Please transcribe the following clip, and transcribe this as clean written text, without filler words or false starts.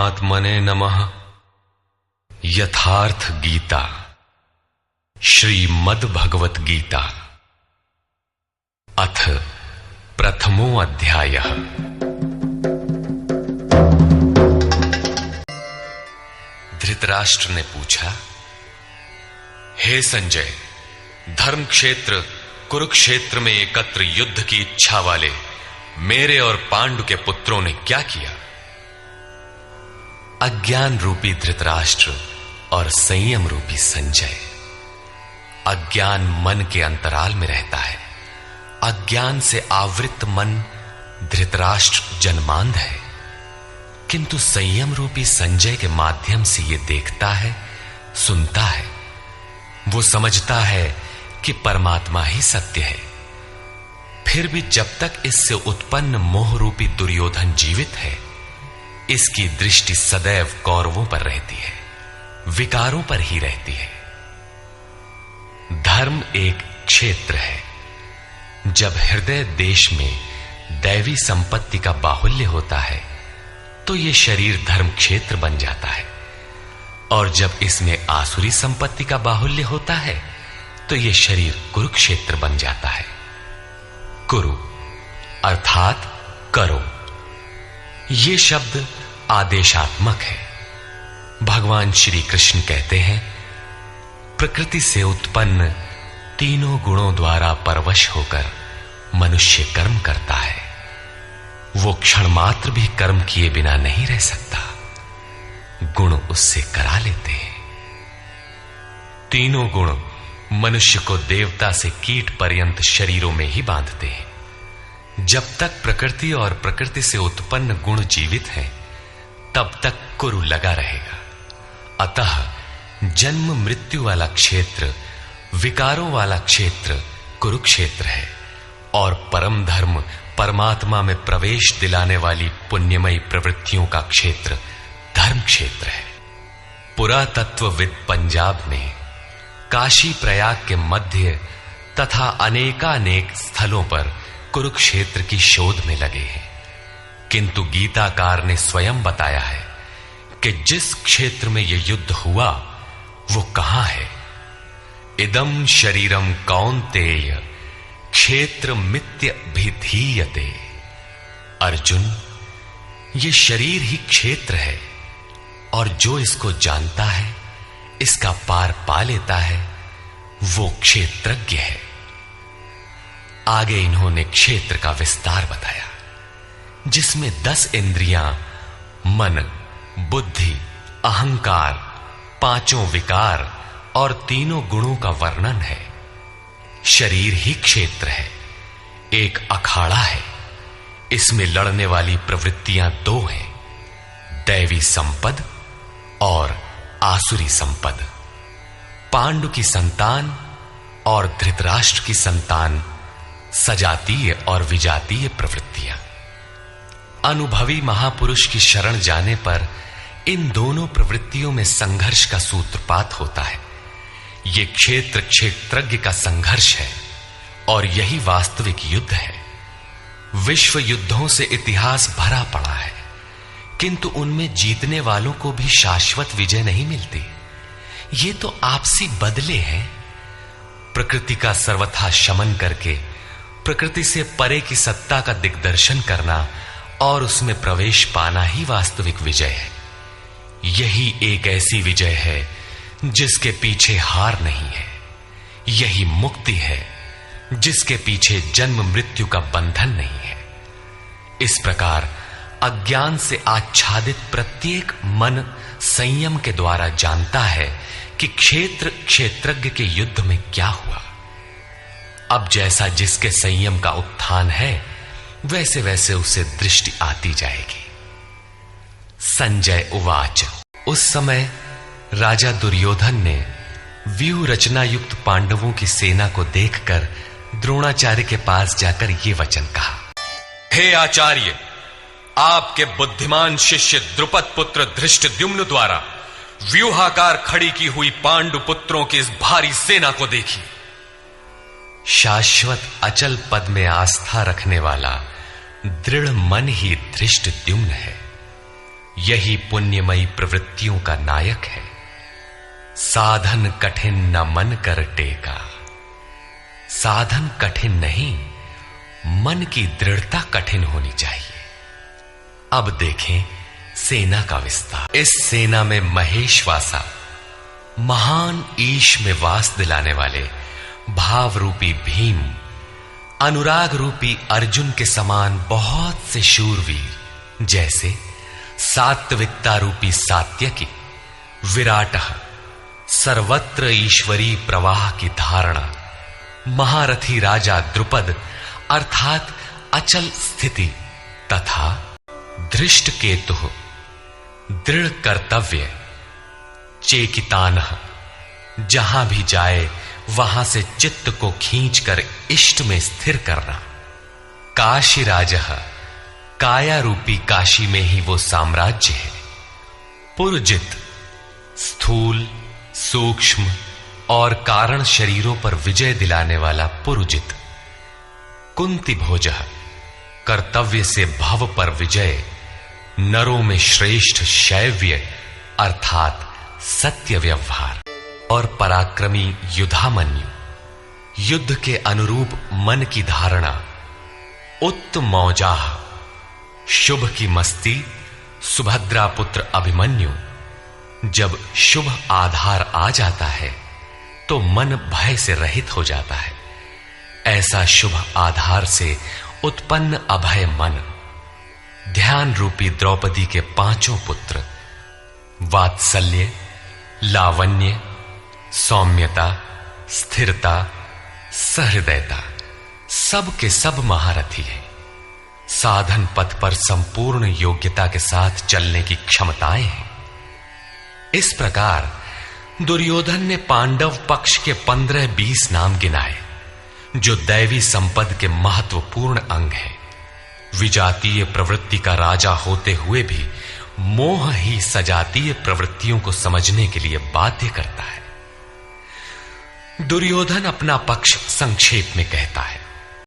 परमात्मने नमः। यथार्थ गीता, श्रीमद् भगवत गीता, अथ प्रथमो अध्यायः। धृतराष्ट्र ने पूछा, हे संजय, धर्म क्षेत्र कुरुक्षेत्र में एकत्र युद्ध की इच्छा वाले मेरे और पांडु के पुत्रों ने क्या किया? अज्ञान रूपी धृतराष्ट्र और संयम रूपी संजय। अज्ञान मन के अंतराल में रहता है। अज्ञान से आवृत मन धृतराष्ट्र जन्मांध है, किंतु संयम रूपी संजय के माध्यम से यह देखता है, सुनता है। वो समझता है कि परमात्मा ही सत्य है। फिर भी जब तक इससे उत्पन्न मोह रूपी दुर्योधन जीवित है, इसकी दृष्टि सदैव कौरवों पर रहती है, विकारों पर ही रहती है। धर्म एक क्षेत्र है। जब हृदय देश में दैवी संपत्ति का बाहुल्य होता है तो यह शरीर धर्म क्षेत्र बन जाता है, और जब इसमें आसुरी संपत्ति का बाहुल्य होता है तो यह शरीर कुरुक्षेत्र बन जाता है। कुरु अर्थात करो। ये शब्द आदेशात्मक है। भगवान श्री कृष्ण कहते हैं, प्रकृति से उत्पन्न तीनों गुणों द्वारा परवश होकर मनुष्य कर्म करता है। वो क्षण मात्र भी कर्म किए बिना नहीं रह सकता। गुण उससे करा लेते हैं। तीनों गुण मनुष्य को देवता से कीट पर्यंत शरीरों में ही बांधते हैं। जब तक प्रकृति और प्रकृति से उत्पन्न गुण जीवित हैं, तब तक कुरु लगा रहेगा। अतः जन्म मृत्यु वाला क्षेत्र, विकारों वाला क्षेत्र कुरुक्षेत्र है, और परम धर्म परमात्मा में प्रवेश दिलाने वाली पुण्यमयी प्रवृत्तियों का क्षेत्र धर्म क्षेत्र है। पुरातत्वविद पंजाब में काशी प्रयाग के मध्य तथा अनेकानेक स्थलों पर कुरुक्षेत्र की शोध में लगे हैं, किंतु गीताकार ने स्वयं बताया है कि जिस क्षेत्र में यह युद्ध हुआ वो कहां है। इदम शरीरम कौन्तेय क्षेत्र मित्य भिधीयते। अर्जुन, ये शरीर ही क्षेत्र है, और जो इसको जानता है, इसका पार पा लेता है, वो क्षेत्रज्ञ है। आगे इन्होंने क्षेत्र का विस्तार बताया, जिसमें 10 इंद्रियां, मन, बुद्धि, अहंकार, 5 विकार और 3 गुणों का वर्णन है। शरीर ही क्षेत्र है, एक अखाड़ा है। इसमें लड़ने वाली प्रवृत्तियां 2 हैं, दैवी संपद और आसुरी संपद। पांडु की संतान और धृतराष्ट्र की संतान सजातीय और विजातीय प्रवृत्तियां। अनुभवी महापुरुष की शरण जाने पर इन दोनों प्रवृत्तियों में संघर्ष का सूत्रपात होता है। यह क्षेत्र क्षेत्रज्ञ का संघर्ष है, और यही वास्तविक युद्ध है। विश्व युद्धों से इतिहास भरा पड़ा है, किंतु उनमें जीतने वालों को भी शाश्वत विजय नहीं मिलती। ये तो आपसी बदले हैं। प्रकृति का सर्वथा शमन करके प्रकृति से परे की सत्ता का दिग्दर्शन करना और उसमें प्रवेश पाना ही वास्तविक विजय है। यही एक ऐसी विजय है जिसके पीछे हार नहीं है। यही मुक्ति है जिसके पीछे जन्म मृत्यु का बंधन नहीं है। इस प्रकार अज्ञान से आच्छादित प्रत्येक मन संयम के द्वारा जानता है कि क्षेत्र क्षेत्रज्ञ के युद्ध में क्या हुआ। अब जैसा जिसके संयम का उत्थान है, वैसे वैसे उसे दृष्टि आती जाएगी। संजय उवाच। उस समय राजा दुर्योधन ने व्यूह रचना युक्त पांडवों की सेना को देखकर द्रोणाचार्य के पास जाकर ये वचन कहा, हे आचार्य, आपके बुद्धिमान शिष्य द्रुपद पुत्र धृष्टद्युम्न द्वारा व्यूहाकार खड़ी की हुई पांडु पुत्रों की इस भारी सेना को देखिए। शाश्वत अचल पद में आस्था रखने वाला दृढ़ मन ही धृष्टद्युम्न है। यही पुण्यमयी प्रवृत्तियों का नायक है। साधन कठिन न मन कर टेका। साधन कठिन नहीं, मन की दृढ़ता कठिन होनी चाहिए। अब देखें सेना का विस्तार। इस सेना में महेशवासा, महान ईश में वास दिलाने वाले भाव रूपी भीम, अनुराग रूपी अर्जुन के समान बहुत से शूरवीर, जैसे सात्विकता रूपी सात्यकी, विराटः, सर्वत्र ईश्वरी प्रवाह की धारणा, महारथी राजा द्रुपद अर्थात अचल स्थिति, तथा धृष्ट केतु, दृढ़ कर्तव्य, चेकितानः, जहां भी जाए वहां से चित्त को खींचकर इष्ट में स्थिर करना, काशी राजः, काया रूपी काशी में ही वो साम्राज्य है, पुरजित, स्थूल, सूक्ष्म और कारण शरीरों पर विजय दिलाने वाला पुरजित, कुंती भोजः, कर्तव्य से भव पर विजय, नरों में श्रेष्ठ शैव्य अर्थात सत्य व्यवहार, और पराक्रमी युधामन्यु, युद्ध के अनुरूप मन की धारणा, उत्तमौजाह, शुभ की मस्ती, सुभद्रा पुत्र अभिमन्यु। जब शुभ आधार आ जाता है तो मन भय से रहित हो जाता है। ऐसा शुभ आधार से उत्पन्न अभय मन, ध्यान रूपी द्रौपदी के पांचों पुत्र, वात्सल्य, लावण्य, सौम्यता, स्थिरता, सहृदयता, सब के सब महारथी है। साधन पथ पर संपूर्ण योग्यता के साथ चलने की क्षमताएं हैं। इस प्रकार दुर्योधन ने पांडव पक्ष के 15-20 नाम गिनाए, जो दैवी संपद के महत्वपूर्ण अंग है। विजातीय प्रवृत्ति का राजा होते हुए भी मोह ही सजातीय प्रवृत्तियों को समझने के लिए बाध्य करता है। दुर्योधन अपना पक्ष संक्षेप में कहता है।